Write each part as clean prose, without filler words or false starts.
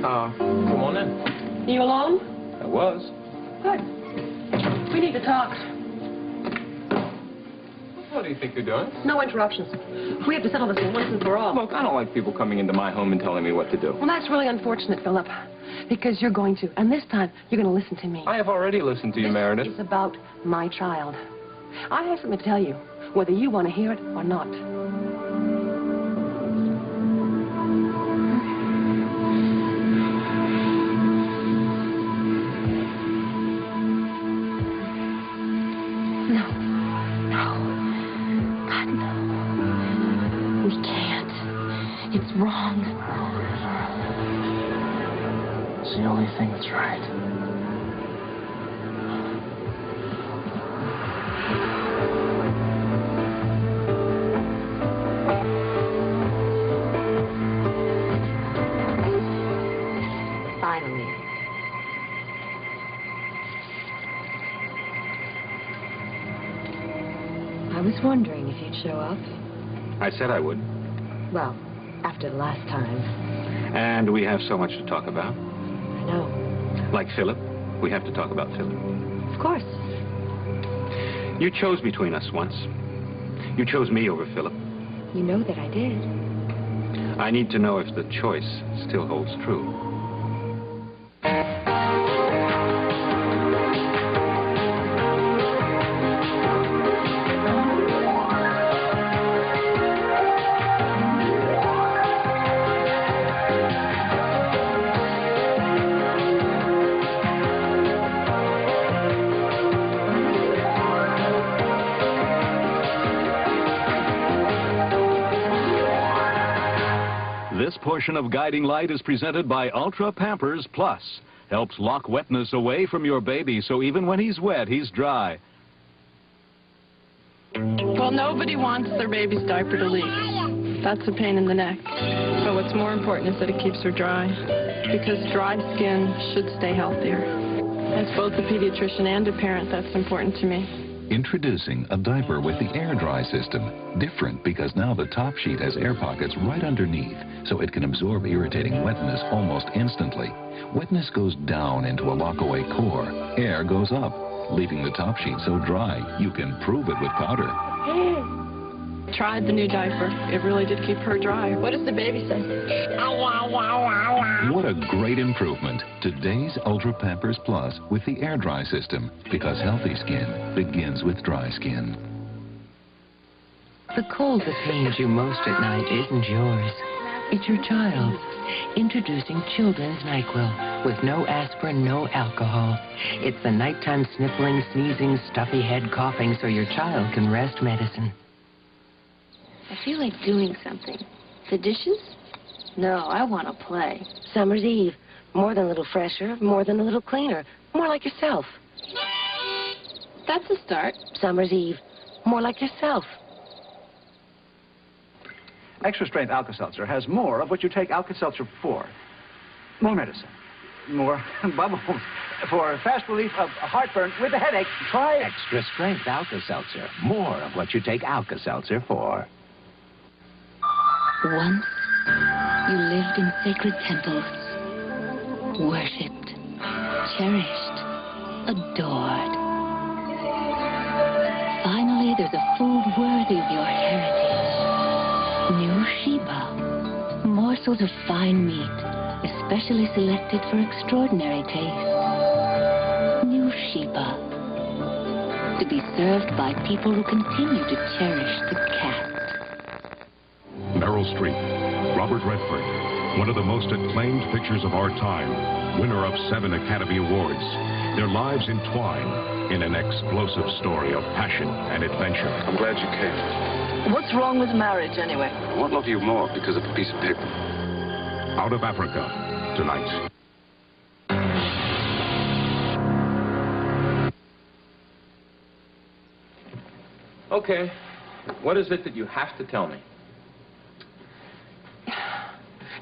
Come on in. You alone? I was. Good. We need to talk. What do you think you're doing? No interruptions. We have to settle this thing once and for all. Look, I don't like people coming into my home and telling me what to do. Well, that's really unfortunate, Philip. Because you're going to. And this time, you're going to listen to me. I have already listened to you, Meredith. It's about my child. I have something to tell you, whether you want to hear it or not. It's wrong. It's the only thing that's right. Finally. I was wondering if you'd show up. I said I would. Well, after the last time. And we have so much to talk about. I know. Like Philip. We have to talk about Philip. Of course. You chose between us once. You chose me over Philip. You know that I did. I need to know if the choice still holds true. This portion of Guiding Light is presented by Ultra Pampers Plus. Helps lock wetness away from your baby, so even when he's wet, he's dry. Well, nobody wants their baby's diaper to leak. That's a pain in the neck. But what's more important is that it keeps her dry, because dry skin should stay healthier. As both a pediatrician and a parent, that's important to me. Introducing a diaper with the air dry system. Different because now the top sheet has air pockets right underneath, so it can absorb irritating wetness almost instantly. Wetness goes down into a lockaway core. Air goes up, leaving the top sheet so dry you can prove it with powder. Tried the new diaper. It really did keep her dry. What does the baby say? What a great improvement. Today's Ultra Pampers Plus with the air dry system, because healthy skin begins with dry skin. The cold that pains you most at night isn't yours. It's your child's. Introducing Children's NyQuil with no aspirin, no alcohol. It's the nighttime sniffling, sneezing, stuffy head coughing so your child can rest medicine. I feel like doing something. The dishes? No, I want to play. Summer's Eve. More than a little fresher, more than a little cleaner. More like yourself. That's a start. Summer's Eve. More like yourself. Extra strength Alka-Seltzer has more of what you take Alka-Seltzer for. More medicine. More bubbles. For fast relief of heartburn with a headache, try Extra strength Alka-Seltzer. More of what you take Alka-Seltzer for. Once, you lived in sacred temples, worshipped, cherished, adored. Finally, there's a food worthy of your heritage. New Sheba. Morsels of fine meat, especially selected for extraordinary taste. New Sheba. To be served by people who continue to cherish the cat. Meryl Streep, Robert Redford, one of the most acclaimed pictures of our time, winner of 7 Academy Awards. Their lives entwine in an explosive story of passion and adventure. I'm glad you came. What's wrong with marriage, anyway? I won't love you more because of a piece of paper. Out of Africa, tonight. Okay. What is it that you have to tell me?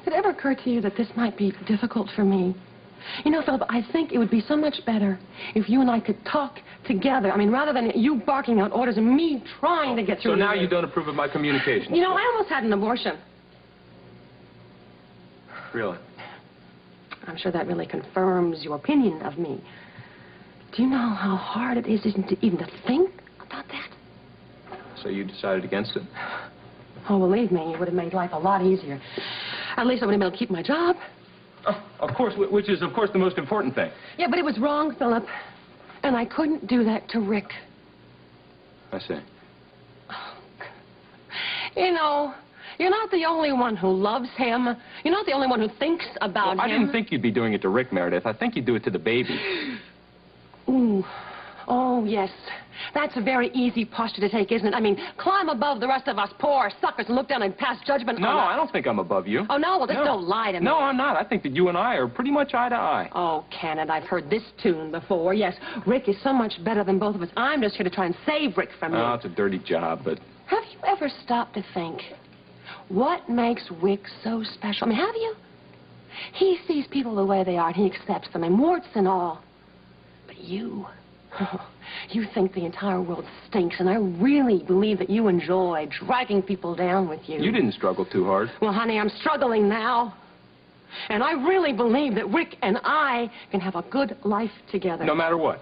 Did it ever occur to you that this might be difficult for me? You know, Philip, I think it would be so much better if you and I could talk together. I mean, rather than you barking out orders and me trying to get through. So now you don't approve of my communication? You know, I almost had an abortion. Really? I'm sure that really confirms your opinion of me. Do you know how hard it is even to think about that? So you decided against it? Oh, believe me, it would have made life a lot easier. At least I would have been able to keep my job. Oh, of course, which is, of course, the most important thing. Yeah, but it was wrong, Philip. And I couldn't do that to Rick. I see. You know, you're not the only one who loves him. You're not the only one who thinks about him. I didn't think you'd be doing it to Rick, Meredith. I think you'd do it to the baby. Ooh. Oh, yes. That's a very easy posture to take, isn't it? I mean, climb above the rest of us poor suckers and look down and pass judgment No, on us. I don't think I'm above you. Oh, no? Well, just don't lie to me. No, I'm not. I think that you and I are pretty much eye to eye. Oh, Kenneth, I've heard this tune before. Yes, Rick is so much better than both of us. I'm just here to try and save Rick from you. Oh, it's a dirty job, but... Have you ever stopped to think what makes Rick so special? I mean, have you? He sees people the way they are, and he accepts them, and warts and all. But you... you think the entire world stinks, and I really believe that you enjoy dragging people down with you. You didn't struggle too hard. Well, honey, I'm struggling now. And I really believe that Rick and I can have a good life together. No matter what.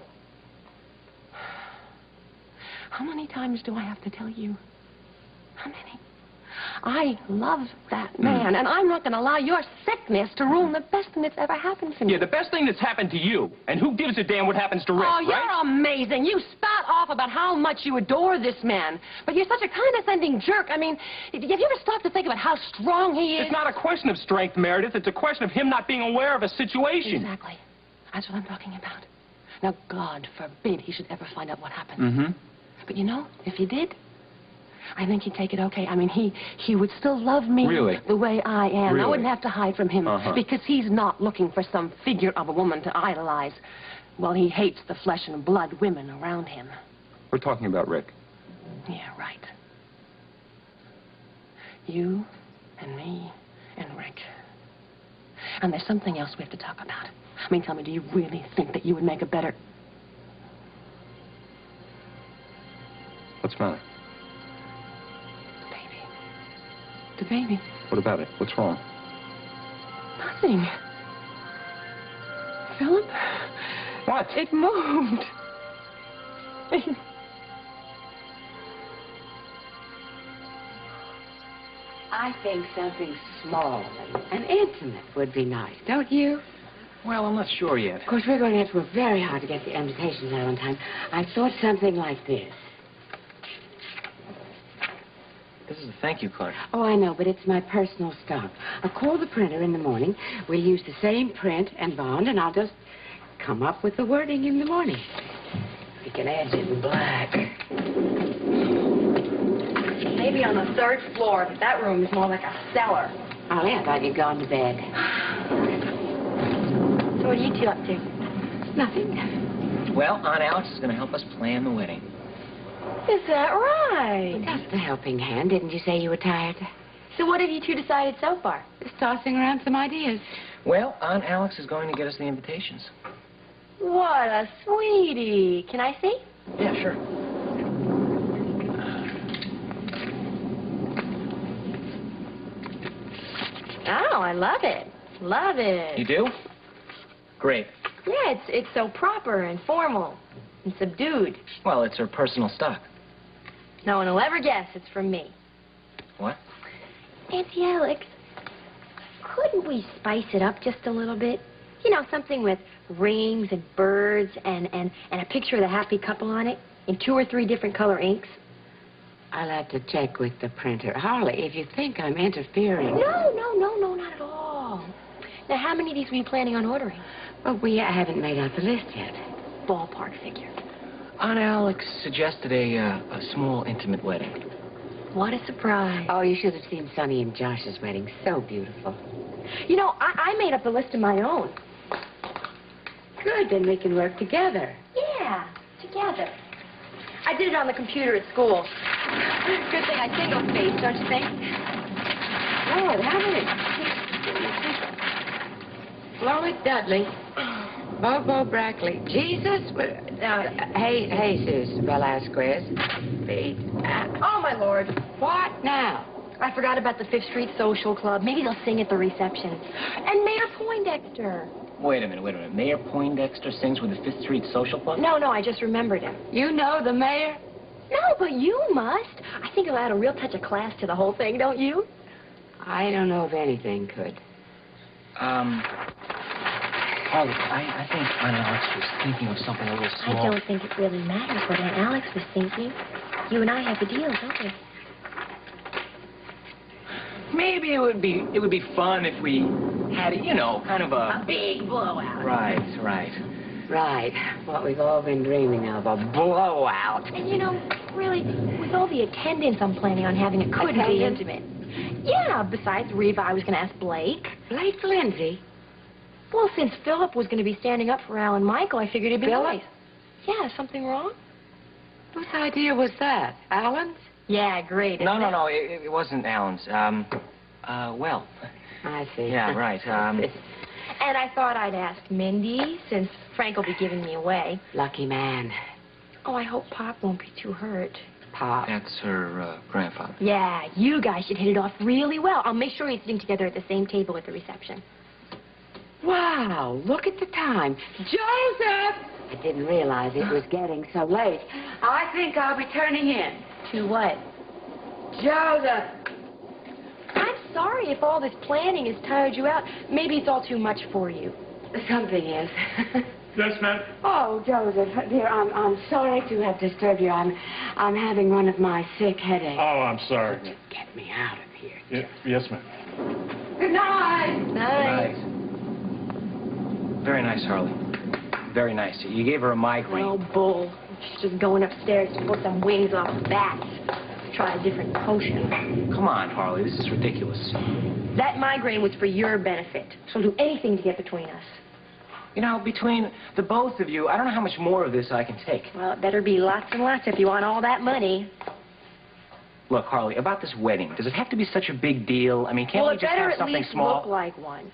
How many times do I have to tell you? How many? I love that man, and I'm not going to allow your sickness to ruin the best thing that's ever happened to me. Yeah, the best thing that's happened to you. And who gives a damn what happens to Rick, Oh, you're right? amazing. You spout off about how much you adore this man. But you're such a condescending jerk. I mean, have you ever stopped to think about how strong he is? It's not a question of strength, Meredith. It's a question of him not being aware of a situation. Exactly. That's what I'm talking about. Now, God forbid he should ever find out what happened. Mm-hmm. But you know, if he did, I think he'd take it okay. I mean, he would still love me Really? the way I am. Really? I wouldn't have to hide from him because he's not looking for some figure of a woman to idolize. Well, he hates the flesh and blood women around him. We're talking about Rick. Yeah, right. You and me and Rick. And there's something else we have to talk about. I mean, tell me, do you really think that you would make a better... What's the matter? The baby. What about it? What's wrong? Nothing. Philip? What? It moved. I think something small and intimate would be nice, don't you? Well, I'm not sure yet. Of course, we're going to have to work very hard to get the invitations out on time. I thought something like this. This is a thank you card. Oh, I know, but it's my personal stock. I'll call the printer in the morning. We'll use the same print and bond, and I'll just come up with the wording in the morning. We can edge it in black. Maybe on the third floor, but that room is more like a cellar. Oh, yeah, I thought you'd gone to bed. So what are you two up to? Nothing. Well, Aunt Alex is going to help us plan the wedding. Is that right? Just a helping hand. Didn't you say you were tired? So what have you two decided so far? Just tossing around some ideas. Well, Aunt Alex is going to get us the invitations. What a sweetie. Can I see? Yeah, sure. Oh, I love it. Love it. You do? Great. Yeah, it's so proper and formal and subdued. Well, it's her personal stock. No one will ever guess it's from me. What? Auntie Alex, couldn't we spice it up just a little bit? You know, something with rings and birds and a picture of the happy couple on it in 2 or 3 different color inks. I'll have to check with the printer. Harley, if you think I'm interfering... No, not at all. Now, how many of these were you planning on ordering? Well, we haven't made out the list yet. Ballpark figure. Aunt Alex suggested a small, intimate wedding. What a surprise. Oh, you should have seen Sonny and Josh's wedding. So beautiful. You know, I made up the list of my own. Good, then we can work together. Yeah, together. I did it on the computer at school. Good thing I single-spaced, don't you think? Lord, how many? Floyd Dudley. Bobo Brackley. Jesus. Jesus Velasquez. Oh, my Lord. What now? I forgot about the 5th Street Social Club. Maybe they'll sing at the reception. And Mayor Poindexter. Wait a minute. Mayor Poindexter sings with the 5th Street Social Club? No, I just remembered him. You know the mayor? No, but you must. I think it'll add a real touch of class to the whole thing, don't you? I don't know if anything could. Harley, I think Aunt Alex was thinking of something a little small. I don't think it really matters what Aunt Alex was thinking. You and I have a deal, don't we? Maybe it would be fun if we had, kind of a big blowout. Right. Right. What we've all been dreaming of, a blowout. And really, with all the attendance I'm planning on having, it could be intimate. Yeah, besides Reva, I was going to ask Blake. Blake Lindsay? Well, since Philip was going to be standing up for Al and Michael, I figured it'd be Philip? nice. Yeah, something wrong? Whose idea was that? Alan's? Yeah, great. No, it wasn't Alan's. Well. I see. Yeah, right. And I thought I'd ask Mindy, since Frank will be giving me away. Lucky man. Oh, I hope Pop won't be too hurt. Pop? That's her grandfather. Yeah, you guys should hit it off really well. I'll make sure you're sitting together at the same table at the reception. Wow, look at the time. Joseph! I didn't realize it was getting so late. I think I'll be turning in. To what? Joseph! I'm sorry if all this planning has tired you out. Maybe it's all too much for you. Something is. Yes, ma'am. Oh, Joseph, dear, I'm sorry to have disturbed you. I'm having one of my sick headaches. Oh, I'm sorry. Just get me out of here. Yes, ma'am. Good night. Night. Very nice, Harley. Very nice. You gave her a migraine. Oh, bull. She's just going upstairs to pull some wings off bats. Try a different potion. Come on, Harley. This is ridiculous. That migraine was for your benefit. She'll do anything to get between us. Between the both of you, I don't know how much more of this I can take. Well, it better be lots and lots if you want all that money. Look, Harley, about this wedding, does it have to be such a big deal? I mean, can't we just have something small? Well, it better at least look like one.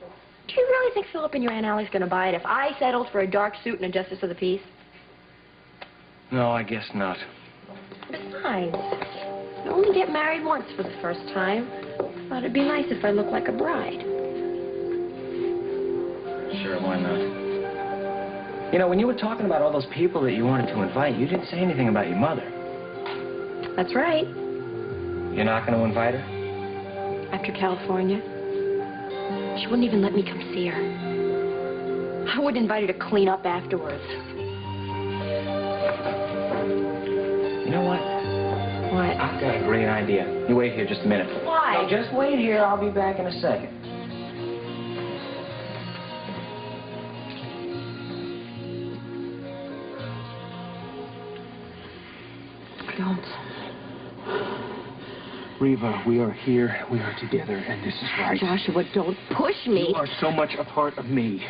Do you really think Philip and your Aunt Alex are going to buy it if I settled for a dark suit and a justice of the peace? No, I guess not. Besides, I only get married once for the first time. Thought it'd be nice if I looked like a bride. Sure, why not? When you were talking about all those people that you wanted to invite, you didn't say anything about your mother. That's right. You're not going to invite her? After California, she wouldn't even let me come see her. I would invite her to clean up afterwards. You know what? What? I've got a great idea. You wait here just a minute. Why? No, just wait here. I'll be back in a second. Don't. Reva, we are here, we are together, and this is right. Joshua, don't push me. You are so much a part of me.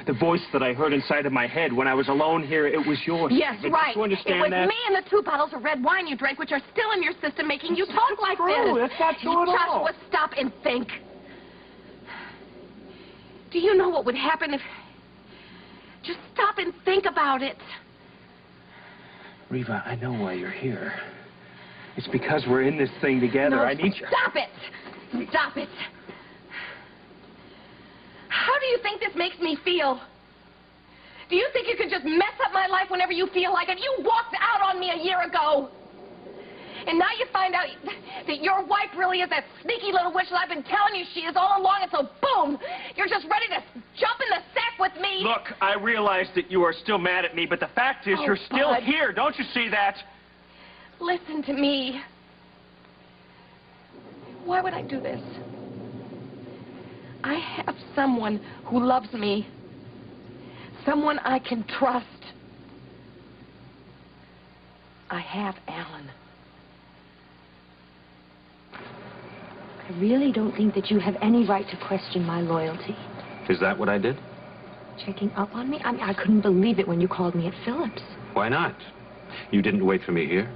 The voice that I heard inside of my head when I was alone here, it was yours. Yes, but right. You understand it was that? me and the 2 bottles of red wine you drank, which are still in your system, making you talk like true. this. That's not true at all. Joshua, stop and think. Do you know what would happen if... Just stop and think about it. Reva, I know why you're here. It's because we're in this thing together. No, I need you. Stop it! Stop it! How do you think this makes me feel? Do you think you can just mess up my life whenever you feel like it? You walked out on me a year ago. And now you find out that your wife really is that sneaky little witch that I've been telling you she is all along, and so boom, you're just ready to jump in the sack with me. Look, I realize that you are still mad at me, but the fact is you're still Bud. here. Don't you see that? Listen to me. Why would I do this? I have someone who loves me. Someone I can trust. I have Alan. I really don't think that you have any right to question my loyalty. Is that what I did? Checking up on me? I mean, I couldn't believe it when you called me at Phillips. Why not? You didn't wait for me here?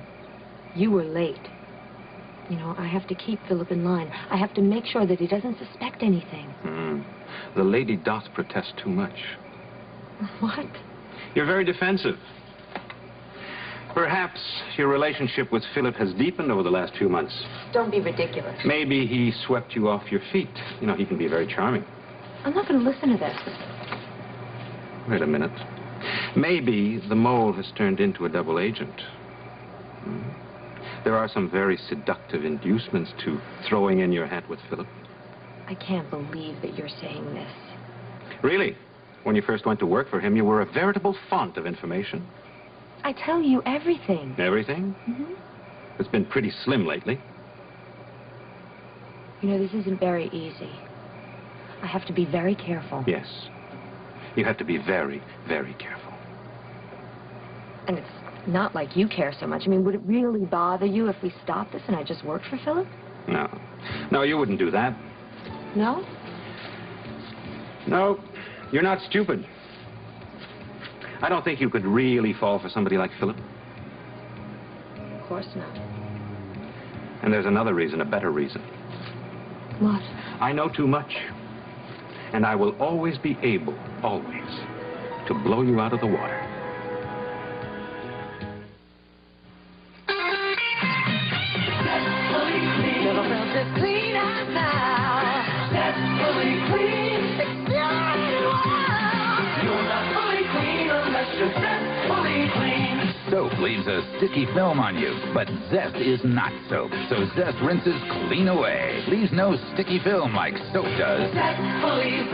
You were late. I have to keep Philip in line. I have to make sure that he doesn't suspect anything. The lady doth protest too much. What? You're very defensive. Perhaps your relationship with Philip has deepened over the last few months. Don't be ridiculous. Maybe he swept you off your feet. You know, he can be very charming. I'm not going to listen to this. Wait a minute. Maybe the mole has turned into a double agent. There are some very seductive inducements to throwing in your hat with Philip. I can't believe that you're saying this. Really? When you first went to work for him, you were a veritable font of information. I tell you everything. Everything? Mm-hmm. It's been pretty slim lately. You know, this isn't very easy. I have to be very careful. Yes. You have to be very, very careful. And it's not like you care so much. I mean, would it really bother you if we stopped this and I just worked for Philip? No. No, you wouldn't do that. No? No, you're not stupid. I don't think you could really fall for somebody like Philip. Of course not. And there's another reason, a better reason. What? I know too much. And I will always be able, always, to blow you out of the water. Never felt this clean as now. That's fully clean. Experiment wild. You're not fully clean unless you're fully clean. Soap leaves a sticky film on you, but Zest is not soap. So Zest rinses clean away. Leaves no sticky film like soap does. Zestfully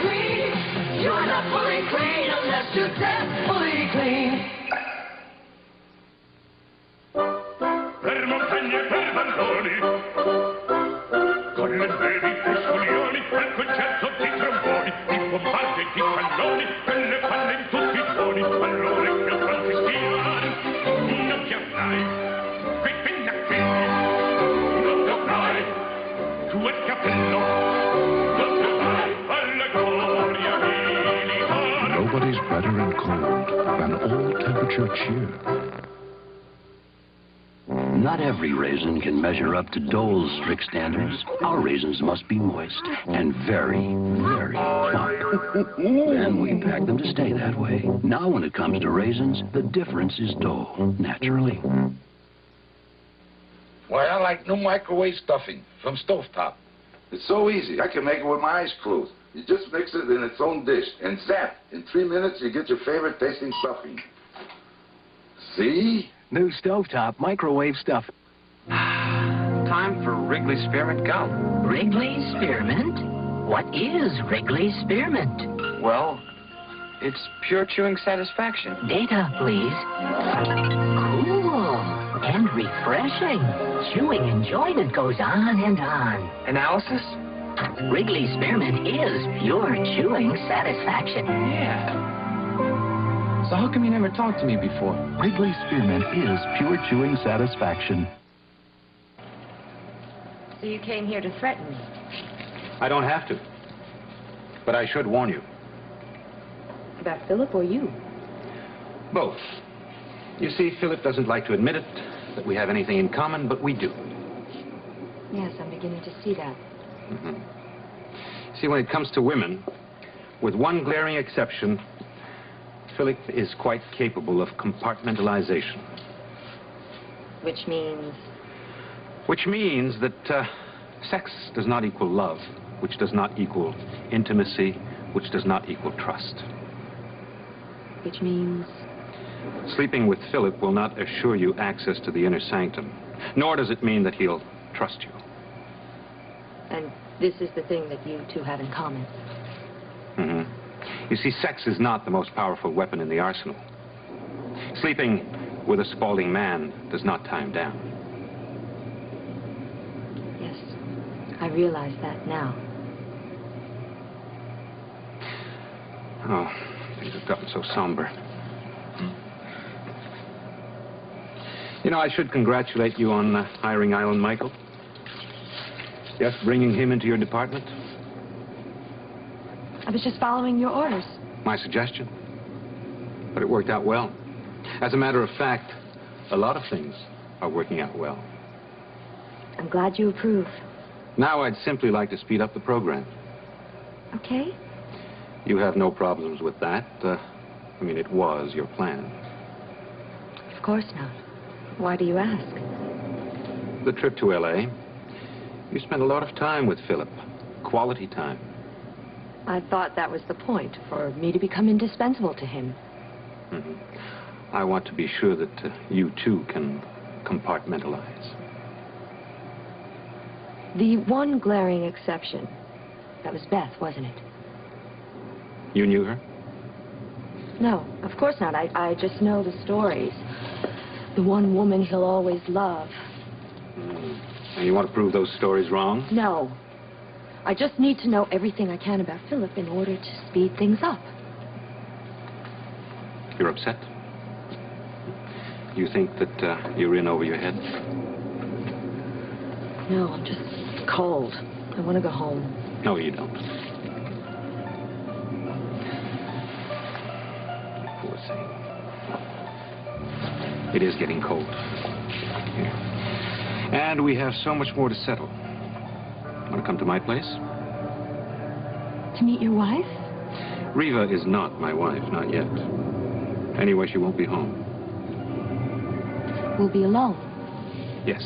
clean. You're not fully clean unless you're zestfully clean. Per montagne, per balloni, con le bevi pesciolioni, per concerto di tromboni, di bombarde, di cannoni, per le palle in tutti i suoni, all'orecchio frantistiani, non ti avrai, quei pennacchini, non dovrai, tu e il cappello, non dovrai, alla gloria militare. Nobody's better in cold than all-temperature cheer. Not every raisin can measure up to Dole's strict standards. Our raisins must be moist and very, very plump. And we pack them to stay that way. Now when it comes to raisins, the difference is Dole, naturally. Why, I like new microwave stuffing from Stovetop. It's so easy. I can make it with my eyes closed. You just mix it in its own dish, and zap! In 3 minutes, you get your favorite tasting stuffing. See? New Stovetop microwave stuff. Time for Wrigley Spearmint Gum. Wrigley Spearmint? What is Wrigley Spearmint? Well, it's pure chewing satisfaction. Data, please. Cool and refreshing. Chewing enjoyment goes on and on. Analysis? Wrigley Spearmint is pure chewing satisfaction. Yeah. So how come you never talked to me before? Wrigley Spearmint is pure chewing satisfaction. So you came here to threaten me? I don't have to. But I should warn you. About Philip or you? Both. You see, Philip doesn't like to admit it, that we have anything in common, but we do. Yes, I'm beginning to see that. See, when it comes to women, with one glaring exception, Philip is quite capable of compartmentalization. Which means? Which means that sex does not equal love, which does not equal intimacy, which does not equal trust. Which means? Sleeping with Philip will not assure you access to the inner sanctum, nor does it mean that he'll trust you. And this is the thing that you two have in common. You see, sex is not the most powerful weapon in the arsenal. Sleeping with a Spalding man does not tie him down. Yes, I realize that now. Oh, things have gotten so somber. You know, I should congratulate you on hiring Island Michael. Yes, bringing him into your department. I was just following your orders. My suggestion. But it worked out well. As a matter of fact, a lot of things are working out well. I'm glad you approve. Now I'd simply like to speed up the program. Okay. You have no problems with that. I mean, it was your plan. course not. Why do you ask? The trip to L.A., you spent a lot of time with Philip. Quality time. I thought that was the point, for me to become indispensable to him. Mm-hmm. I want to be sure that you, too, can compartmentalize. The one glaring exception, that was Beth, wasn't it? You knew her? No, of course not. I just know the stories. The one woman he'll always love. And you want to prove those stories wrong? No. I just need to know everything I can about Philip in order to speed things up. You're upset? You think that you're in over your head? No, I'm just cold. I want to go home. No, you don't. Poor thing. It is getting cold. Here. And we have so much more to settle. Want to come to my place? To meet your wife? Riva is not my wife, not yet. Anyway, she won't be home. We'll be alone. Yes.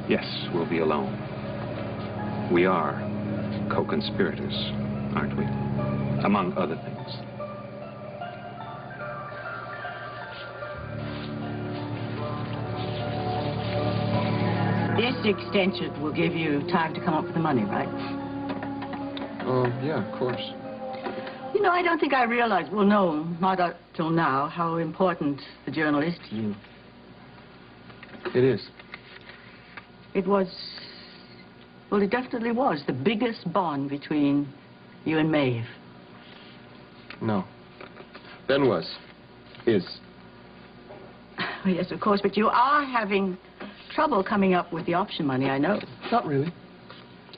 Yes, we'll be alone. We are co-conspirators, aren't we? Among other things. This extension will give you time to come up with the money, right? Yeah, of course. You know, I don't think I realized, well, no, not up till now, how important the journal is to you. It is. It was, well, it definitely was the biggest bond between you and Maeve. No. Ben was. Is. Oh, yes, of course, but you are having trouble coming up with the option money, I know. Not really.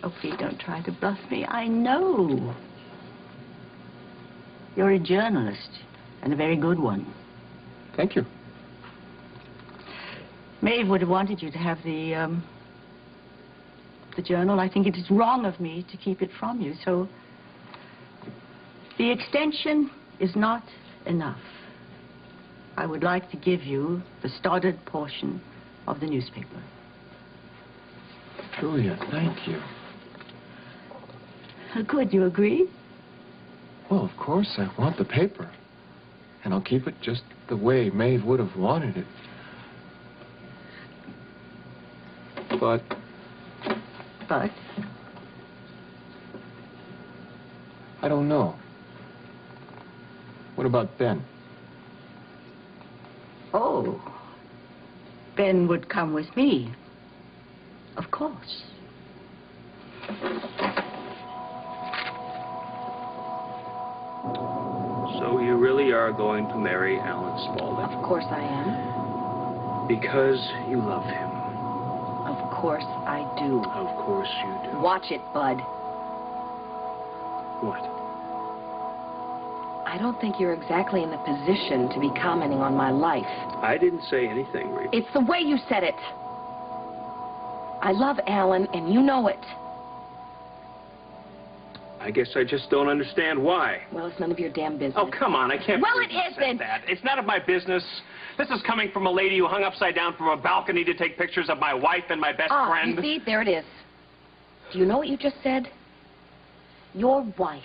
Oh, please don't try to bluff me. I know. You're a journalist, and a very good one. Thank you. Maeve would have wanted you to have the journal. I think it is wrong of me to keep it from you, so the extension is not enough. I would like to give you the started portion of the newspaper. Julia, thank you. Good, you agree? Well, of course, I want the paper. And I'll keep it just the way Maeve would have wanted it. But... But? I don't know. What about Ben? Oh. Ben would come with me. Of course. So you really are going to marry Alan Spaulding? Of course I am. Because you love him? Of course I do. Of course you do. Watch it, Bud. What? I don't think you're exactly in the position to be commenting on my life. I didn't say anything, Rita. It's the way you said it. I love Alan, and you know it. I guess I just don't understand why. Well, it's none of your damn business. Oh, come on, I can't Well, believe it you said isn't. that. It's none of my business. This is coming from a lady who hung upside down from a balcony to take pictures of my wife and my best friend. You see, there it is. Do you know what you just said? Your wife.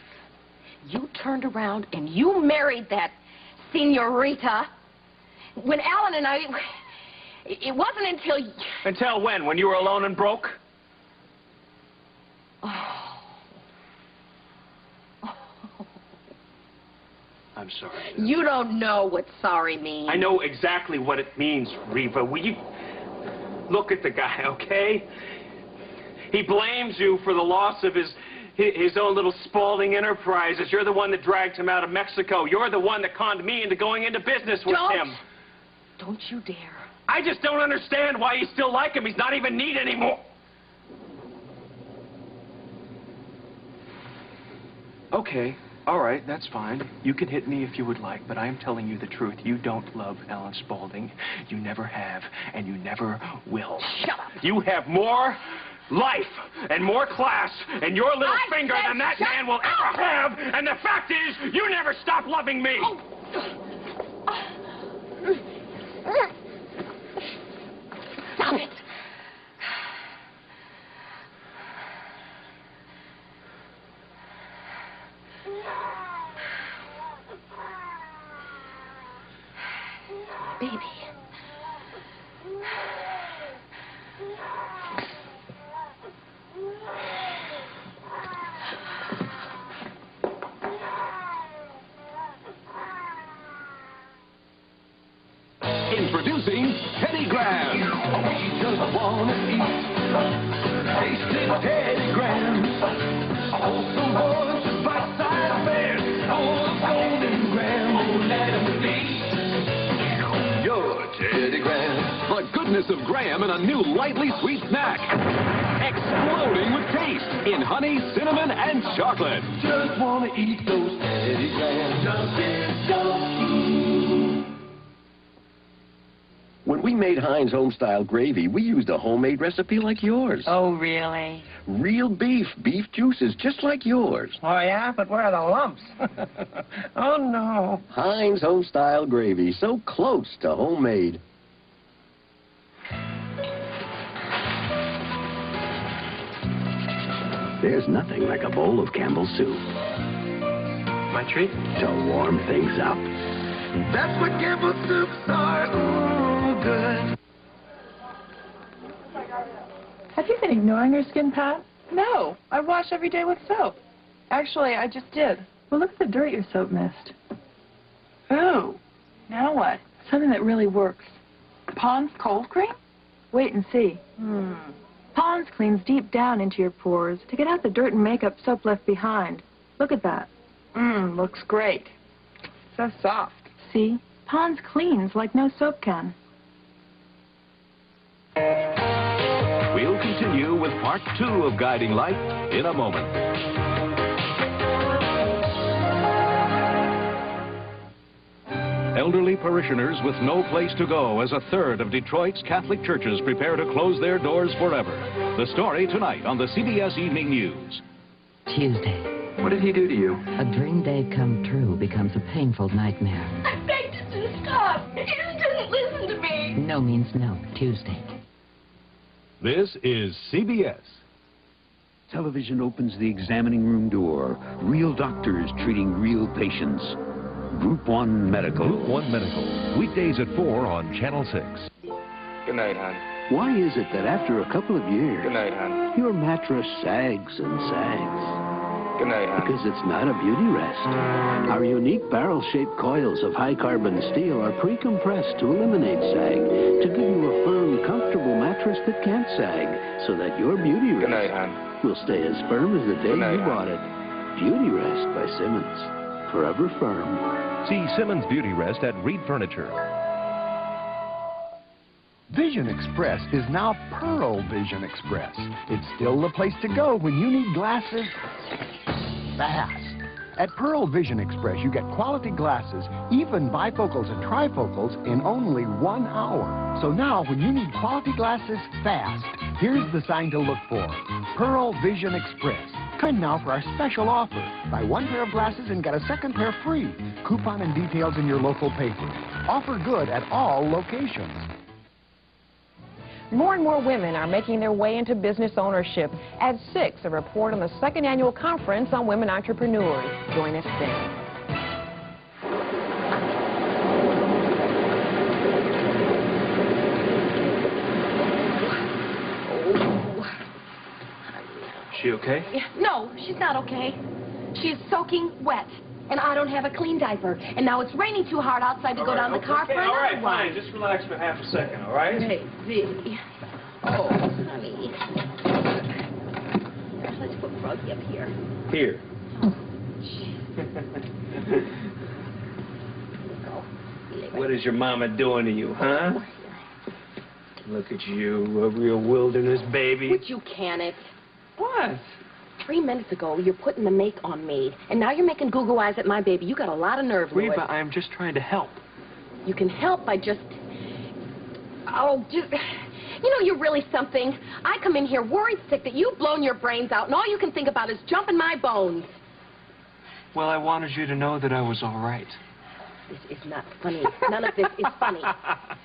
You turned around and you married that senorita. When Alan and I... It wasn't until... Until when? When you were alone and broke? Oh. I'm sorry. You don't know what sorry means. I know exactly what it means, Riva. Will you look at the guy, okay? He blames you for the loss of his own little Spaulding Enterprises. You're the one that dragged him out of Mexico. You're the one that conned me into going into business with him. Don't you dare. I just don't understand why you still like him. He's not even neat anymore. Okay. All right, that's fine. You can hit me if you would like, but I am telling you the truth. You don't love Alan Spaulding. You never have, and you never will. Shut up. You have more life and more class and your little finger than that man will ever have, and the fact is, you never stop loving me. Baby. Introducing Teddy Graham. We just want to eat tasty Teddy Graham. Wholesome boys with bite-sized bears. Full of golden graham. Oh, let 'em be. Your Teddy Graham. The goodness of Graham in a new lightly sweet snack. Exploding with taste in honey, cinnamon, and chocolate. Just want to eat those Teddy Grahams. Just is so. When we made Heinz home-style gravy, we used a homemade recipe like yours. Oh, really? Real beef juices just like yours. Oh, yeah? But where are the lumps? Oh, no. Heinz home-style gravy, so close to homemade. There's nothing like a bowl of Campbell's soup. My treat? To warm things up. That's what Campbell's soups are. Ooh, good. Have you been ignoring your skin, Pat? No. I wash every day with soap. Actually, I just did. Well, look at the dirt your soap missed. Ooh. Now what? Something that really works. Pond's cold cream? Wait and see. Pond's cleans deep down into your pores to get out the dirt and makeup soap left behind. Look at that. Looks great. So soft. See? Pond's cleans like no soap can. We'll continue with part 2 of Guiding Light in a moment. Elderly parishioners with no place to go as a third of Detroit's Catholic churches prepare to close their doors forever. The story tonight on the CBS Evening News. Tuesday. What did he do to you? A dream day come true becomes a painful nightmare. I begged him to stop. He just didn't listen to me. No means no. Tuesday. This is CBS. Television opens the examining room door. Real doctors treating real patients. Group 1 Medical. Group 1 Medical. Weekdays at 4 on Channel 6. Good night, hon. Why is it that after a couple of years, Good night, hon. your mattress sags and sags? Good night, hon. Because it's not a beauty rest. Our unique barrel-shaped coils of high-carbon steel are pre-compressed to eliminate sag, to give you a firm, comfortable mattress that can't sag, so that your beauty rest Good night, hon. will stay as firm as the day Good night, you bought it. Beauty Rest by Simmons. Forever firm. See Simmons Beauty Rest at Reed Furniture. Vision Express is now Pearl Vision Express. It's still the place to go when you need glasses fast. At Pearl Vision Express, you get quality glasses, even bifocals and trifocals, in only 1 hour. So now, when you need quality glasses fast, here's the sign to look for. Pearl Vision Express. Come now for our special offer. Buy 1 pair of glasses and get a 2nd pair free. Coupon and details in your local paper. Offer good at all locations. More and more women are making their way into business ownership. At 6, a report on the 2nd annual conference on women entrepreneurs. Join us then. She okay? No, she's not okay. She's soaking wet. And I don't have a clean diaper. And now it's raining too hard outside to go down the car for another All right, one. fine. Just relax for half a second, all right? Hey, V. Oh, honey. Here, let's put Froggy up here. Here. What is your mama doing to you, huh? Look at you, a real wilderness baby. Would you can it? What? 3 minutes ago, you're putting the make on me. And now you're making goo-goo eyes at my baby. You got a lot of nerve, Louis. Reba, I'm just trying to help. You can help by just... Oh, just... You know, you're really something. I come in here worried sick that you've blown your brains out, and all you can think about is jumping my bones. Well, I wanted you to know that I was all right. This is not funny. None of this is funny.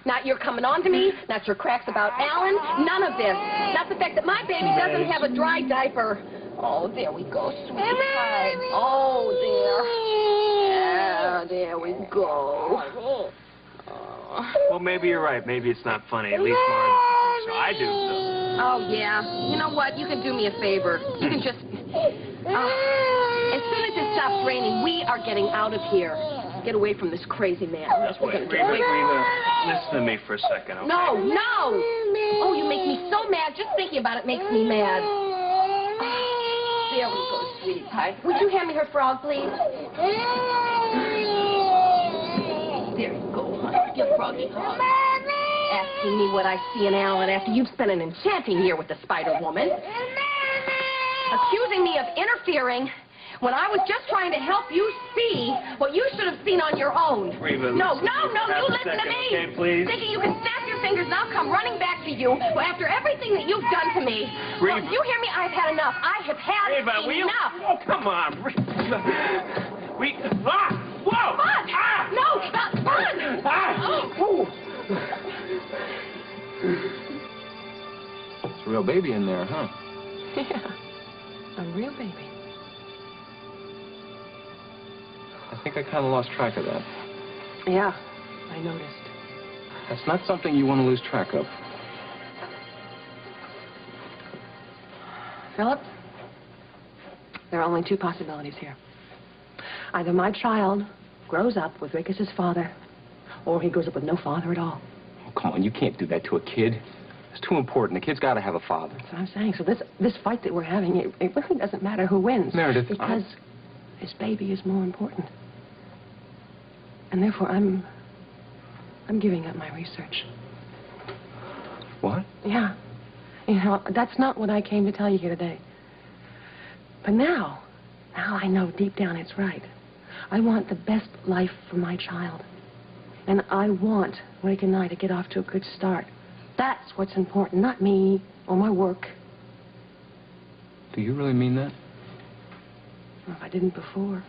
Not your coming on to me, not your cracks about Alan, none of this. Not the fact that my baby doesn't have a dry diaper. Oh, there we go, sweetheart. Oh, there. There we go. Well, maybe you're right. Maybe it's not funny. At least Marge. So I do, so. Oh, yeah. You know what? You can do me a favor. You can just... as soon as it stops raining, we are getting out of here. Get away from this crazy man. That's what. Reva, listen to me for a second, okay? No, no! Oh, you make me so mad. Just thinking about it makes me mad. There we go, sweetheart. Would you hand me her frog, please? There you go, honey. Give Froggy a hug. Asking me what I see in Alan after you've spent an enchanting year with the Spider Woman. Accusing me of interfering when I was just trying to help you see what you should have seen on your own. Reva, no, you listen to me. Okay, please. Thinking you can snap your fingers and I'll come running back to you after everything that you've done to me. Reva. Look, you hear me? I've had enough. I have had Reva, enough. Oh, come on. Whoa! Fun! Ah! No, not fun! Ah! Oh. It's a real baby in there, huh? Yeah, a real baby. I think I kind of lost track of that. Yeah, I noticed. That's not something you want to lose track of. Philip, there are only two possibilities here. Either my child grows up with Rick as his father, or he grows up with no father at all. Oh, come on, you can't do that to a kid. It's too important. The kid's got to have a father. That's what I'm saying. So this fight that we're having, it really doesn't matter who wins. Meredith, because his baby is more important. And therefore, I'm giving up my research. What? Yeah. You know, that's not what I came to tell you here today. But now I know deep down it's right. I want the best life for my child. And I want Rick and I to get off to a good start. That's what's important, not me or my work. Do you really mean that? Well, if I didn't before,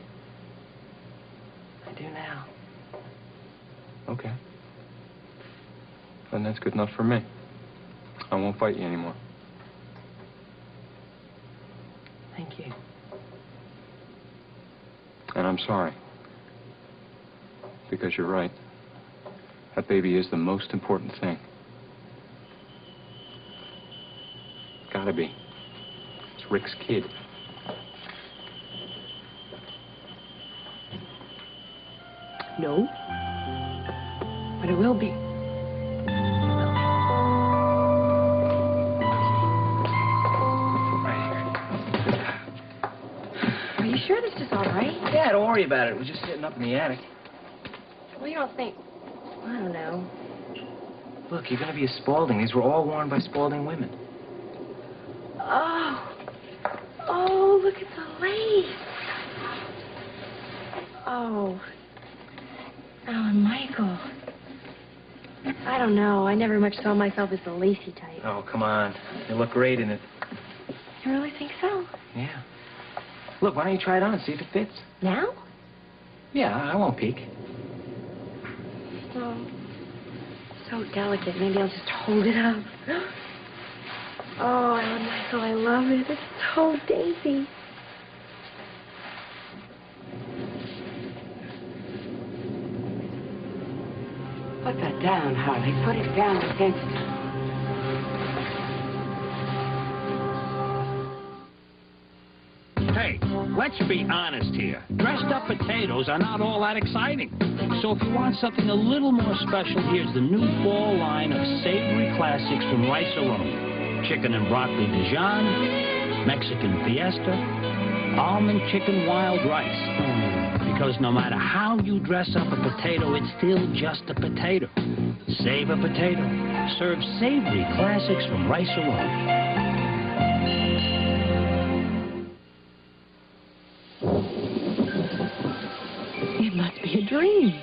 I do now. Okay. Then that's good enough for me. I won't fight you anymore. Thank you. And I'm sorry. Because you're right. That baby is the most important thing. It's gotta be. It's Rick's kid. No. But it will be. Are you sure this is all right? Yeah, don't worry about it. We're just sitting up in the attic. Well, you don't think... I don't know. Look, you're going to be a Spaulding. These were all worn by Spaulding women. Oh. Oh, look at the lace. Oh. Alan Michael. I don't know. I never much saw myself as the lacy type. Oh, come on. You look great in it. You really think so? Yeah. Look, why don't you try it on, see if it fits? Now? Yeah, I won't peek. Oh. So delicate. Maybe I'll just hold it up. Oh, Alan Michael, I love it. It's so dainty. Put that down, Harley. Put it down against it. Hey, let's be honest here. Dressed up potatoes are not all that exciting. So if you want something a little more special, here's the new fall line of savory classics from Rice Alone. Chicken and broccoli Dijon, Mexican fiesta, almond chicken wild rice. Because no matter how you dress up a potato, it's still just a potato. Save a potato. Serve savory classics from Rice Alone. It must be a dream.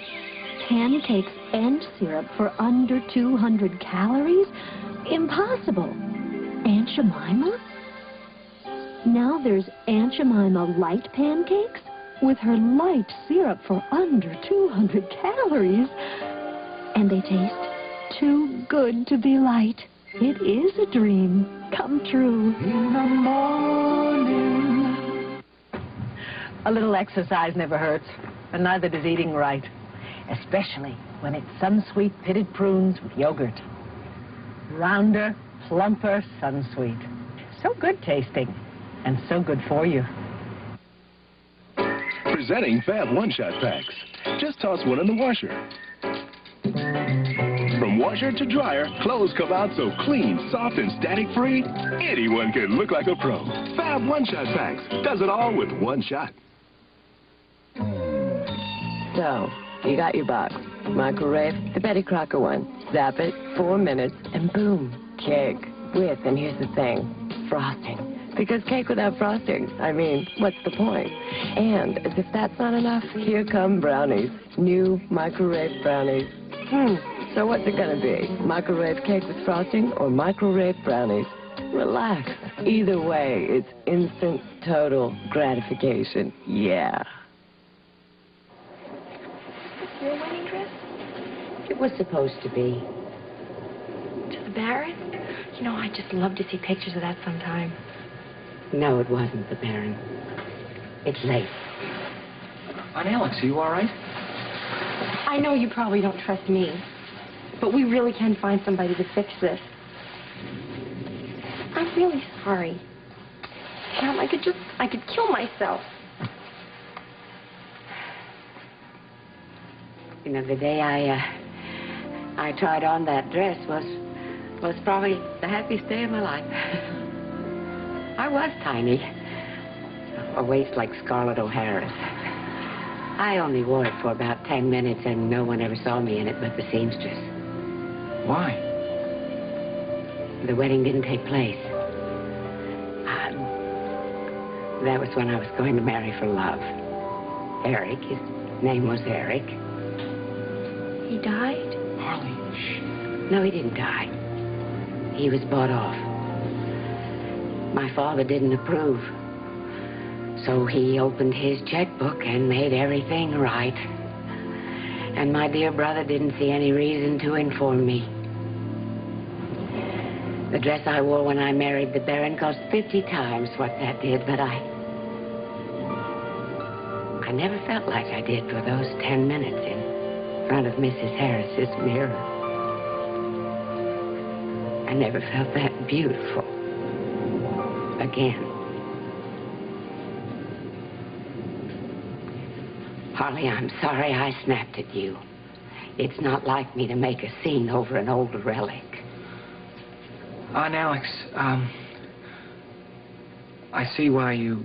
Pancakes and syrup for under 200 calories? Impossible. Aunt Jemima? Now there's Aunt Jemima light pancakes? with her light syrup for under 200 calories. And they taste too good to be light. It is a dream come true. In the morning. A little exercise never hurts, and neither does eating right. Especially when it's Sunsweet pitted prunes with yogurt. Rounder, plumper Sunsweet. So good tasting, and so good for you. Presenting Fab One-Shot Packs. Just toss one in the washer. From washer to dryer, clothes come out so clean, soft, and static-free, anyone can look like a pro. Fab One-Shot Packs does it all with one shot. So, you got your box. Microwave, the Betty Crocker one. Zap it, 4 minutes, and boom, cake. With, and here's the thing, frosting. Because cake without frosting, I mean, what's the point? And as if that's not enough, here come brownies. New microwave brownies. So what's it gonna be? Microwave cake with frosting or microwave brownies? Relax. Either way, it's instant, total gratification. Yeah. Your wedding dress? It was supposed to be. To the Baron? You know, I'd just love to see pictures of that sometime. No, it wasn't the Baron. It's late. Aunt Alex, are you all right? I know you probably don't trust me, but we really can find somebody to fix this. I'm really sorry. Sam, I could kill myself. You know, the day I tried on that dress was probably the happiest day of my life. I was tiny. A waist like Scarlett O'Hara's. I only wore it for about 10 minutes and no one ever saw me in it but the seamstress. Why? The wedding didn't take place. That was when I was going to marry for love. Eric, his name was Eric. He died? Harley, shh. No, he didn't die. He was bought off. My father didn't approve. So he opened his checkbook and made everything right. And my dear brother didn't see any reason to inform me. The dress I wore when I married the Baron cost 50 times what that did, but I never felt like I did for those 10 minutes in front of Mrs. Harris's mirror. I never felt that beautiful again. Harley, I'm sorry I snapped at you. It's not like me to make a scene over an old relic. Aunt Alex, I see why you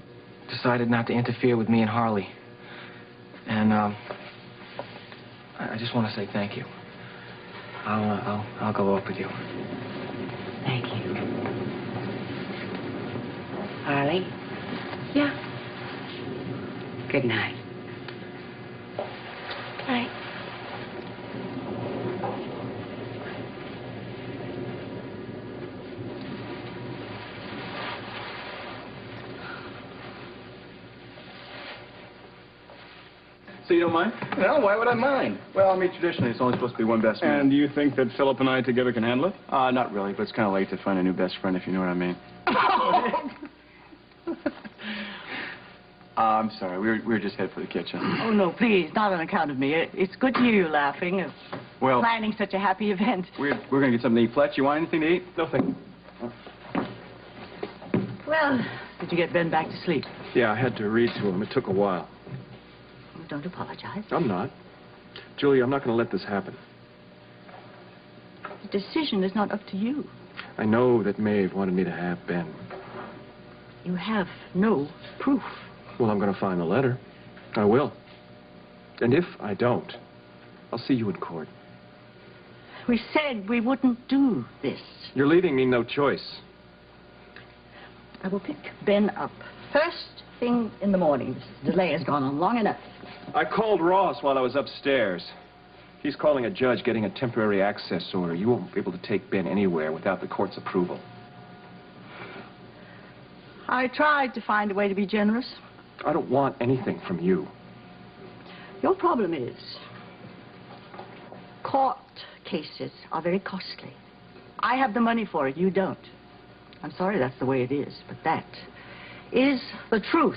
decided not to interfere with me and Harley. And, I just want to say thank you. I'll go up with you. Thank you. Harley? Yeah. Good night. Night. So you don't mind? No, why would I mind? Well, I mean, traditionally, it's only supposed to be one best man. And do you think that Philip and I together can handle it? Not really, but it's kind of late to find a new best friend, if you know what I mean. I'm sorry. We were just headed for the kitchen. Oh, no, please, not on account of me. It's good to hear you laughing. Well, planning such a happy event. We're going to get something to eat. Fletch, you want anything to eat? No, thank you. Well, did you get Ben back to sleep? Yeah, I had to read to him. It took a while. Oh, don't apologize. I'm not. Julie, I'm not going to let this happen. The decision is not up to you. I know that Maeve wanted me to have Ben. You have no proof. Well, I'm going to find the letter. I will. And if I don't, I'll see you in court. We said we wouldn't do this. You're leaving me no choice. I will pick Ben up first thing in the morning. This delay has gone on long enough. I called Ross while I was upstairs. He's calling a judge getting a temporary access order. You won't be able to take Ben anywhere without the court's approval. I tried to find a way to be generous. I don't want anything from you. Your problem is court cases are very costly. I have the money for it, you don't. I'm sorry that's the way it is, but that is the truth.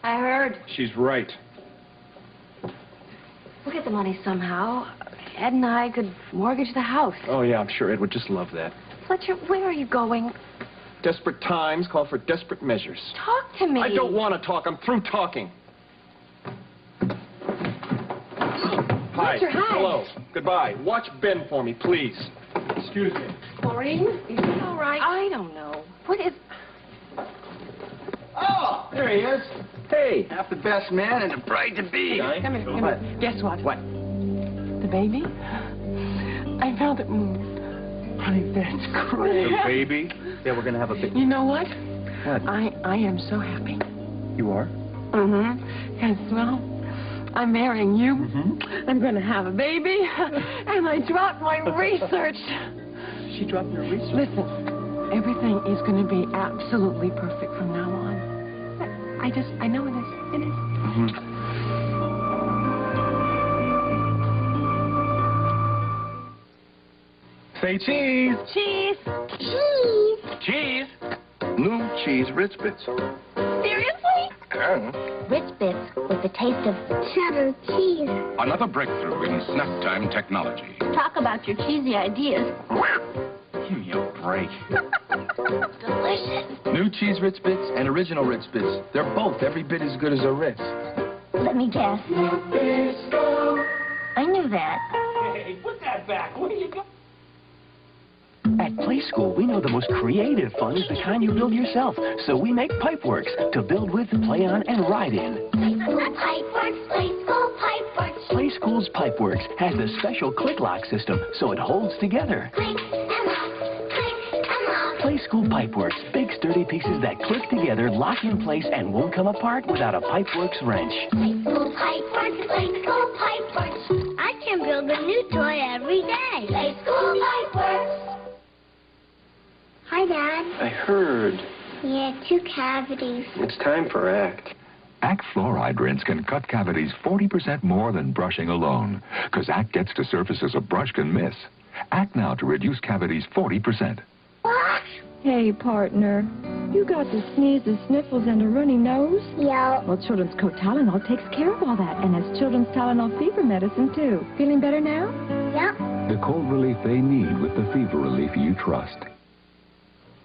I heard. She's right. We'll get the money somehow. Ed and I could mortgage the house. Oh, yeah, I'm sure Ed would just love that. Fletcher, where are you going? Desperate times call for desperate measures. Talk to me. I don't want to talk. I'm through talking. Hi. Fletcher, hi. Hello. Goodbye. Watch Ben for me, please. Excuse me. Maureen, is he all right? I don't know. What is... Oh, there he is. Hey, half the best man and the bride to be. Come here. Guess what? What? The baby? I found it moved. Honey, that's great. The baby? Yeah, we're going to have a big... You know what? What? I am so happy. You are? Mm-hmm. Yes, well, I'm marrying you. Mm-hmm. I'm going to have a baby. And I dropped my research. She dropped your research? Listen, everything is going to be absolutely perfect from now on. I know it is. It is. Mm-hmm. Say cheese. Cheese. Cheese. Cheese. New cheese Ritz Bits. Seriously? Ritz Bits with the taste of cheddar cheese. Another breakthrough in snack time technology. Talk about your cheesy ideas. Give me a break. Delicious. New cheese Ritz Bits and original Ritz Bits. They're both every bit as good as a Ritz. Let me guess. I knew that. Hey, put that back. Where you go? At Play School, we know the most creative fun is the kind you build yourself. So we make Pipeworks to build with, play on, and ride in. Pipeworks, Play School Pipeworks. Play School's Pipeworks has the special click lock system, so it holds together. Click and lock, click and lock. Play School Pipeworks, big sturdy pieces that click together, lock in place, and won't come apart without a Pipeworks wrench. Play School Pipeworks, Play School Pipeworks. I can build a new toy every day. Play School Pipeworks. Hi, Dad. I heard. Yeah, 2 cavities. It's time for ACT. ACT fluoride rinse can cut cavities 40% more than brushing alone, because ACT gets to surfaces a brush can miss. ACT now to reduce cavities 40%. Hey, partner. You got the sneezes, sniffles, and a runny nose? Yeah. Well, Children's Coat Tylenol takes care of all that, and has Children's Tylenol fever medicine, too. Feeling better now? Yeah. The cold relief they need with the fever relief you trust.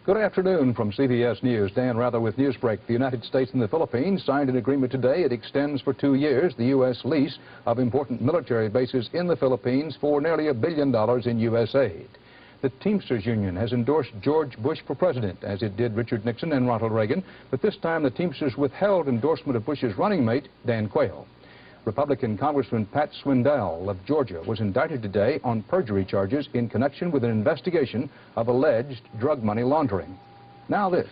Good afternoon from CBS News. Dan Rather with Newsbreak. The United States and the Philippines signed an agreement today. It extends for 2 years the U.S. lease of important military bases in the Philippines for nearly $1 billion in U.S. aid. The Teamsters Union has endorsed George Bush for president, as it did Richard Nixon and Ronald Reagan, but this time the Teamsters withheld endorsement of Bush's running mate, Dan Quayle. Republican Congressman Pat Swindell of Georgia was indicted today on perjury charges in connection with an investigation of alleged drug money laundering. Now this.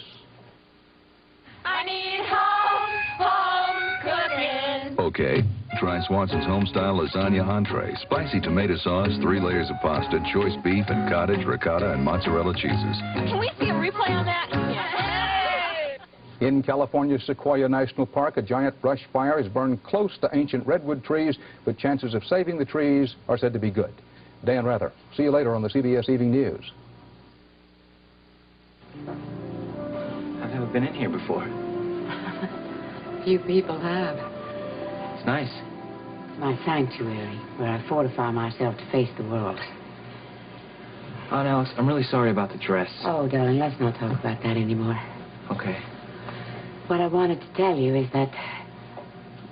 I need home cooking. Okay, try Swanson's home-style lasagna entree. Spicy tomato sauce, 3 layers of pasta, choice beef and cottage, ricotta, and mozzarella cheeses. Can we see a replay on that? In California's Sequoia National Park, a giant brush fire has burned close to ancient redwood trees, but chances of saving the trees are said to be good. Dan Rather. See you later on the CBS Evening News. I've never been in here before. Few people have. It's nice. It's my sanctuary, where I fortify myself to face the world. Aunt Alice, I'm really sorry about the dress. Oh, darling, let's not talk about that anymore. Okay. What I wanted to tell you is that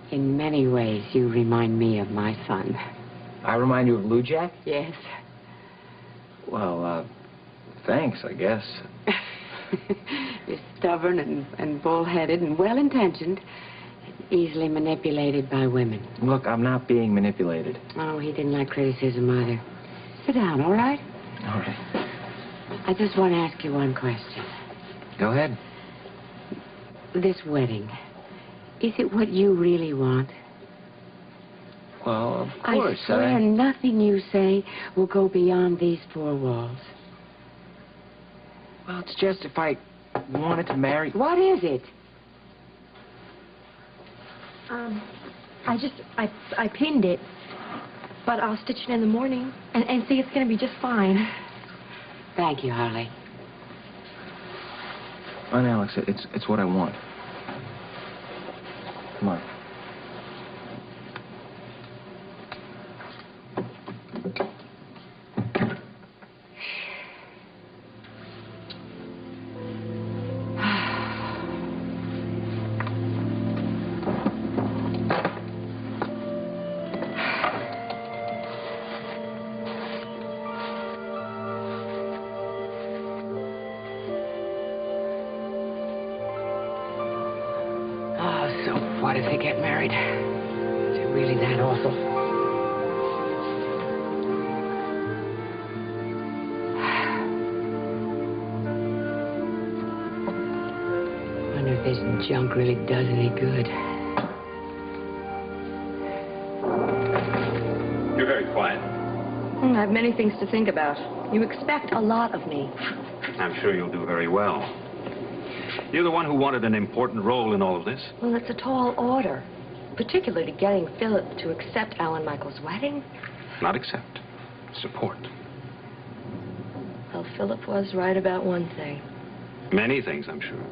in many ways you remind me of my son. I remind you of Lou Jack? Yes. Well, thanks, I guess. You're stubborn and bull-headed and well-intentioned, easily manipulated by women. Look, I'm not being manipulated. Oh, he didn't like criticism either. Sit down, all right? All right. I just want to ask you one question. Go ahead. This wedding, is it what you really want? Well, of course. I swear nothing you say will go beyond these four walls. Well, it's just if I wanted to marry... What is it? I pinned it, but I'll stitch it in the morning and see it's going to be just fine. Thank you, Harley. Fine, Alex, it's what I want. Come on. What if they get married? Is it really that awful? I wonder if this junk really does any good. You're very quiet. I have many things to think about. You expect a lot of me. I'm sure you'll do very well. You're the one who wanted an important role in all of this. Well, it's a tall order, particularly getting Philip to accept Alan Michael's wedding. Not accept. Support. Well, Philip was right about one thing. Many things, I'm sure.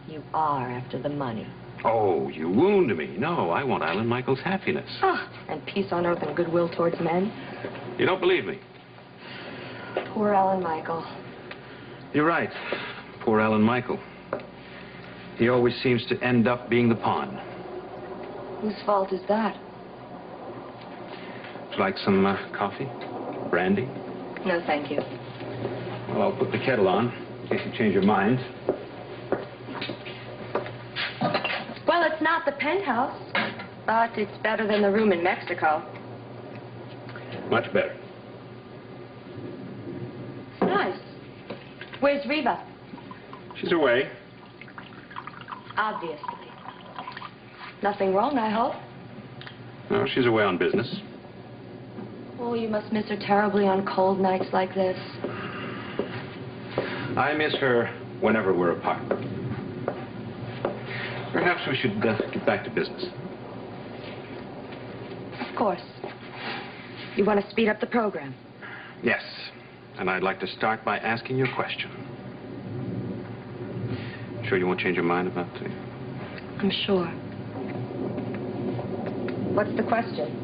You are after the money. Oh, you wound me. No, I want Alan Michael's happiness. And peace on earth and goodwill towards men. You don't believe me? Poor Alan Michael. You're right. Poor Alan Michael. He always seems to end up being the pawn. Whose fault is that? Would you like some coffee? Brandy? No, thank you. Well, I'll put the kettle on in case you change your mind. Well, it's not the penthouse, but it's better than the room in Mexico. Much better. It's nice. Where's Reva? She's away. Obviously. Nothing wrong, I hope. No, she's away on business. Oh, you must miss her terribly on cold nights like this. I miss her whenever we're apart. Perhaps we should get back to business. Of course. You want to speed up the program? Yes. And I'd like to start by asking you a question. Sure you won't change your mind about the... I'm sure. What's the question?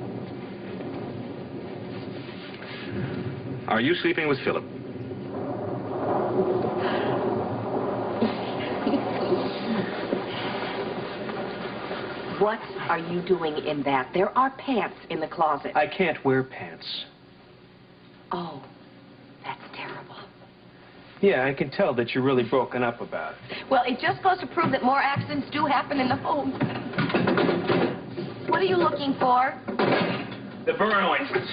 Are you sleeping with Philip? What are you doing in that? There are pants in the closet. I can't wear pants. Oh, that's terrible. Yeah, I can tell that you're really broken up about it. Well, it just goes to prove that more accidents do happen in the home. What are you looking for? The burn ointment.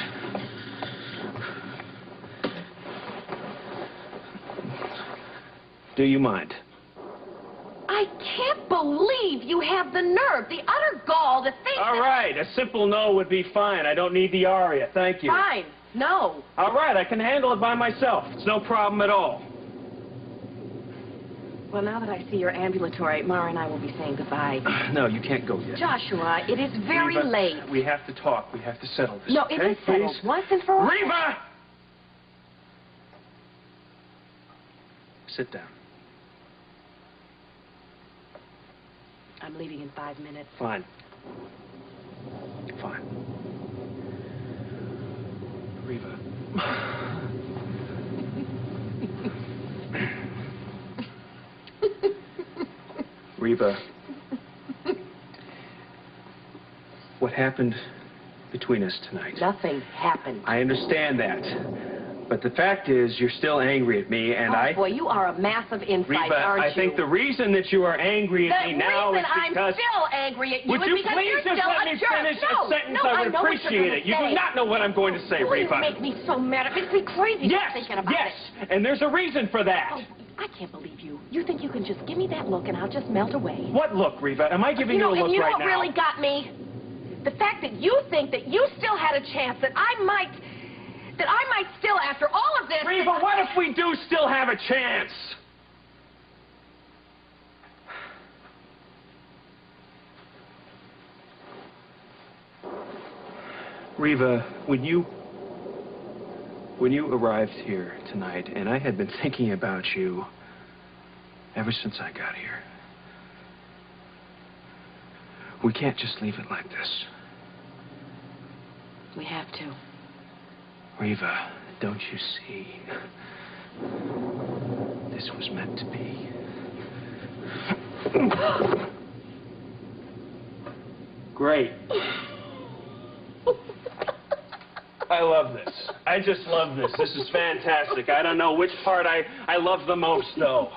Do you mind? I can't believe you have the nerve, the utter gall to think All right, a simple no would be fine. I don't need the aria. Thank you. Fine. No. All right, I can handle it by myself. It's no problem at all. Well, now that I see you're ambulatory, Mara and I will be saying goodbye. No, you can't go yet. Joshua, it is very Reva, late. We have to talk. We have to settle this. No, okay? it is settled Please? once and for all. Reva! Sit down. I'm leaving in 5 minutes. Fine. Fine. Reva. Reva. What happened between us tonight? Nothing happened. I understand that. But the fact is, you're still angry at me, and Oh, boy, you are a massive insight, Reva, aren't you? I think the reason that you are angry at me now is because... The reason I'm still angry at you Would is you because please you're just still let a me jerk. finish No, a sentence? no, I would know what you're appreciate gonna it. You say. do not know what I'm going to say, You Reva. make me so mad. It makes me crazy just thinking about yes, it. and there's a reason for that. Oh, I can't believe you. You think you can just give me that look and I'll just melt away. What look, Reva? Am I giving you a look and you right know what now? really got me? The fact that you think that you still had a chance, that I might still, after all of this... Reva, what if we do still have a chance? Reva, when you arrived here tonight, and I had been thinking about you ever since I got here, we can't just leave it like this. We have to. Reva, don't you see? This was meant to be. Great. I love this. I just love this. This is fantastic. I don't know which part I love the most, though.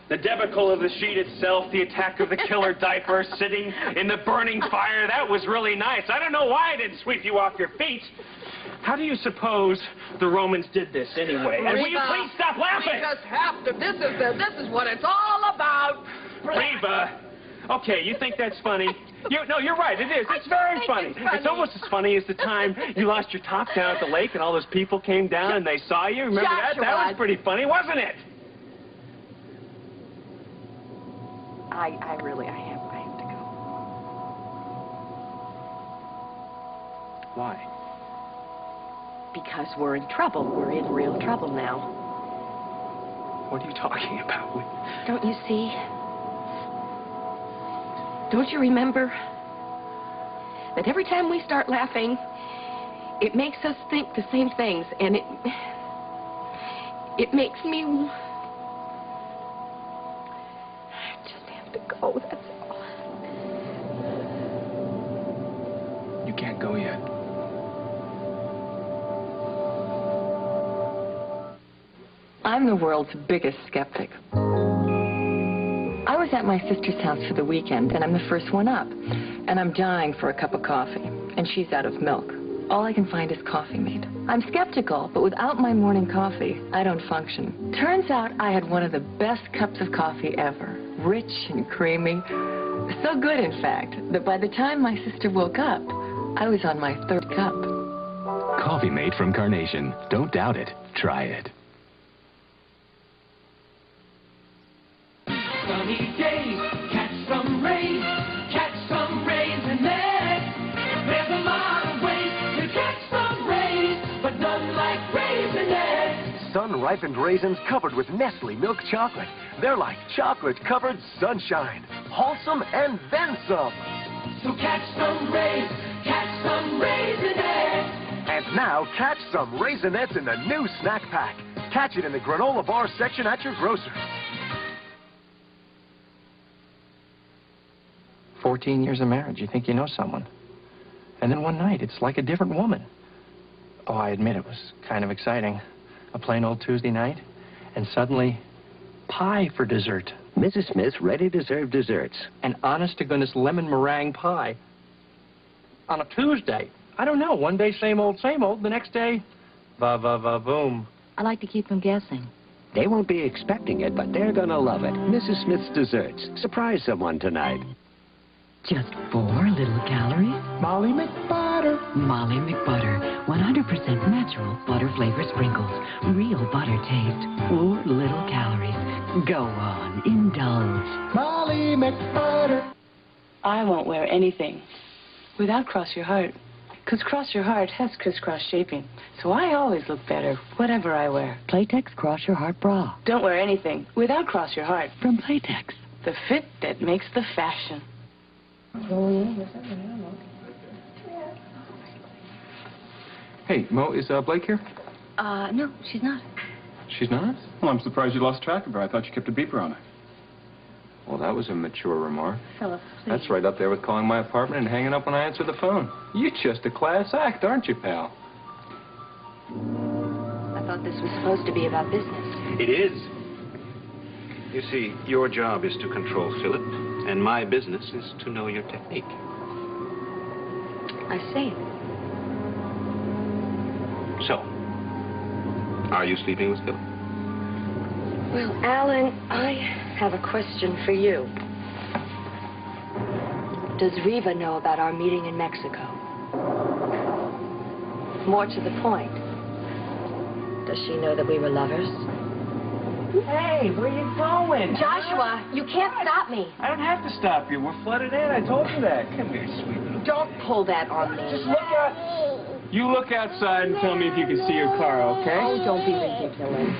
The debacle of the sheet itself, the attack of the killer diaper, sitting in the burning fire, that was really nice. I don't know why I didn't sweep you off your feet. How do you suppose the Romans did this anyway? And will you please stop laughing? We just have to. This is what it's all about. Reva, okay, you think that's funny? No, you're right, it is. It's very funny. It's almost as funny as the time you lost your top down at the lake and all those people came down and they saw you. Remember that? That was pretty funny, wasn't it? I have to go. Why? Because we're in trouble. We're in real trouble now. What are you talking about? Don't you see? Don't you remember that every time we start laughing, it makes us think the same things, and it makes me... I just have to go, that's all. You can't go yet. I'm the world's biggest skeptic. I was at my sister's house for the weekend, and I'm the first one up. And I'm dying for a cup of coffee, and she's out of milk. All I can find is Coffee Mate. I'm skeptical, but without my morning coffee, I don't function. Turns out I had one of the best cups of coffee ever. Rich and creamy. So good, in fact, that by the time my sister woke up, I was on my third cup. Coffee Mate from Carnation. Don't doubt it. Try it. Sunny days, catch some rays, raisinets. There's a lot of ways to catch some rays, but none like raisinets. Sun-ripened raisins covered with Nestle milk chocolate. They're like chocolate-covered sunshine. Wholesome and then some. So catch some raisinets. And now, catch some raisinets in the new snack pack. Catch it in the granola bar section at your grocer. 14 years of marriage, you think you know someone. And then one night, it's like a different woman. Oh, I admit it was kind of exciting. A plain old Tuesday night, and suddenly, pie for dessert. Mrs. Smith's ready-to-serve desserts. An honest-to-goodness lemon meringue pie. On a Tuesday. I don't know, one day same old, the next day, boom. I like to keep them guessing. They won't be expecting it, but they're gonna love it. Mrs. Smith's desserts. Surprise someone tonight. Just 4 little calories. Molly McButter. Molly McButter. 100% natural butter flavor sprinkles. Real butter taste. 4 little calories. Go on, indulge. Molly McButter. I won't wear anything without Cross Your Heart. Because Cross Your Heart has crisscross shaping. So I always look better, whatever I wear. Playtex Cross Your Heart bra. Don't wear anything without Cross Your Heart. From Playtex. The fit that makes the fashion. Hey, Mo, is Blake here? No, she's not. She's not? Well, I'm surprised you lost track of her. I thought you kept a beeper on her. Well, that was a mature remark. Philip, please. That's right up there with calling my apartment and hanging up when I answer the phone. You're just a class act, aren't you, pal? I thought this was supposed to be about business. It is. You see, your job is to control Philip, and my business is to know your technique. I see. So, are you sleeping with Philip? Well, Alan, I have a question for you. Does Riva know about our meeting in Mexico? More to the point, does she know that we were lovers? Hey, where are you going? Joshua, you can't stop me. I don't have to stop you. We're flooded in. I told you that. Come here, sweet little... Don't pull that on me. Just look out. You look outside and tell me if you can see your car, okay? Oh, don't be ridiculous.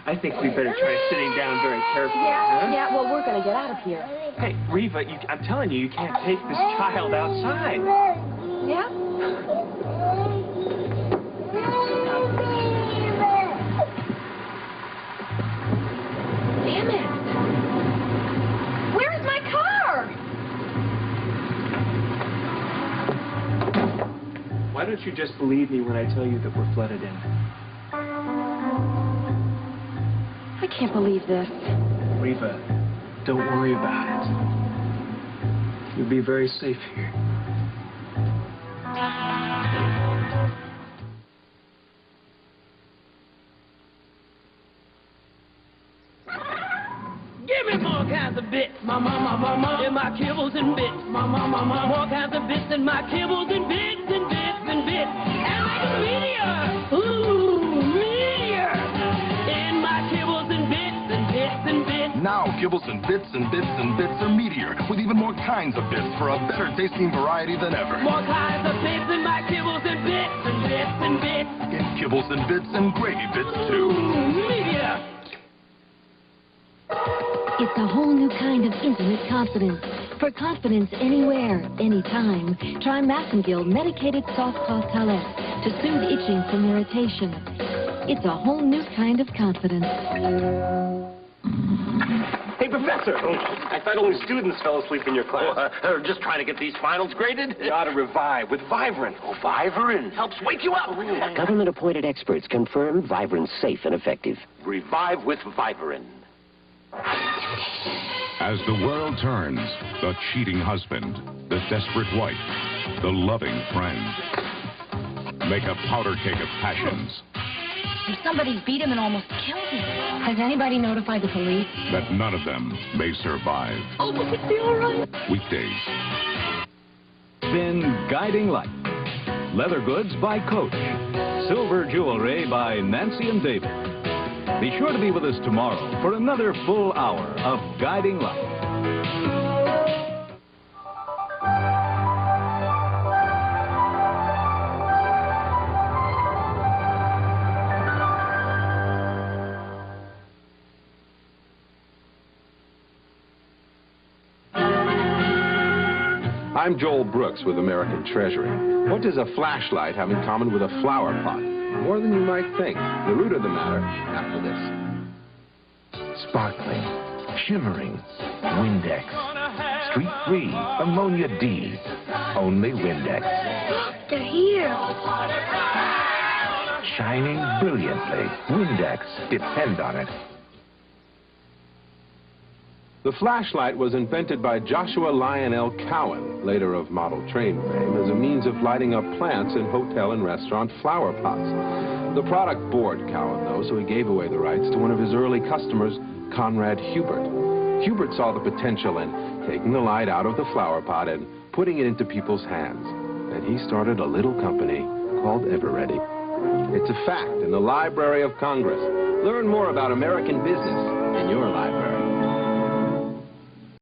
I think we better try sitting down very carefully. Yeah, well, we're going to get out of here. Hey, Riva, I'm telling you, you can't take this child outside. Yeah? Damn it. Where's my car? Why don't you just believe me when I tell you that we're flooded in? I can't believe this. Riva, don't worry about it. You'll be very safe here. Give me more kinds of bits, mama, in my kibbles and bits, mama, more kinds of bits in my kibbles and bits and bits and bits, and make a meteor, ooh, meteor, in my kibbles and bits and bits and bits. Now, Kibbles and Bits and Bits and Bits are Meteor, with even more kinds of bits for a better tasting variety than ever. More kinds of bits in my kibbles and bits and bits and bits. In Kibbles and Bits and Gravy Bits, too. Ooh, meteor. It's a whole new kind of intimate confidence. For confidence anywhere, anytime, try Massengill Medicated Soft Cloth Towelette to soothe itching from irritation. It's a whole new kind of confidence. Hey, Professor. I thought only students fell asleep in your class. Just trying to get these finals graded? You ought to revive with Vivarin. Oh, Vivarin helps wake you up. Government-appointed experts confirm Vivarin's safe and effective. Revive with Vivarin. As the world turns, the cheating husband, the desperate wife, the loving friend make a powder keg of passions Somebody beat him and almost killed him. Has anybody notified the police? that none of them may survive. Oh, will it be all right? Weekdays. Then Guiding Light. Leather goods by Coach. Silver jewelry by Nancy and David. Be sure to be with us tomorrow for another full hour of Guiding Light. I'm Joel Brooks with American Treasury. What does a flashlight have in common with a flower pot? More than you might think. The root of the matter after this. Sparkling, shimmering, Windex. Streak-free, ammonia D. Only Windex. They're here. Shining brilliantly. Windex. Depend on it. The flashlight was invented by Joshua Lionel Cowan, later of model train fame, as a means of lighting up plants in hotel and restaurant flower pots. The product bored Cowan, though, so he gave away the rights to one of his early customers, Conrad Hubert. Hubert saw the potential in taking the light out of the flower pot and putting it into people's hands. And he started a little company called Everready. It's a fact in the Library of Congress. Learn more about American business in your library.